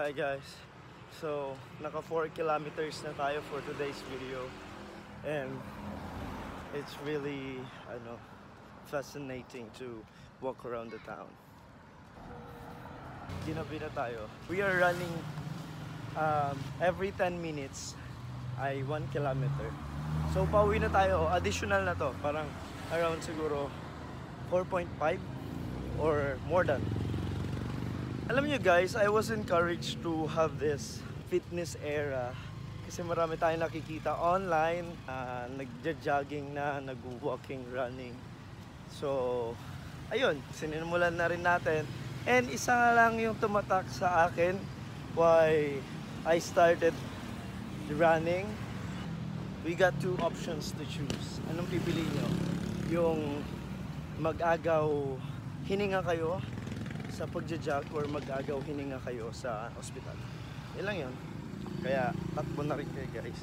Hi guys. So, naka 4 kilometers na tayo for today's video. And it's really, fascinating to walk around the town. Ginabi na tayo. We are running every 10 minutes ay 1 kilometer. So, pauwi na tayo. Additional na to. Parang around siguro 4.5 or more than. Alam niyo guys, I was encouraged to have this fitness era kasi marami tayong nakikita online, nagja-jogging na, nag-walking, running. So, ayun, sinimulan na rin natin. And isa nga lang yung tumatak sa akin why I started running. We got two options to choose. Anong pipili nyo? Yung mag-agaw hininga kayo sa pagja-jog or mag-agaw hininga kayo sa ospital. Yan lang yun. Kaya takbo na rin kayo guys.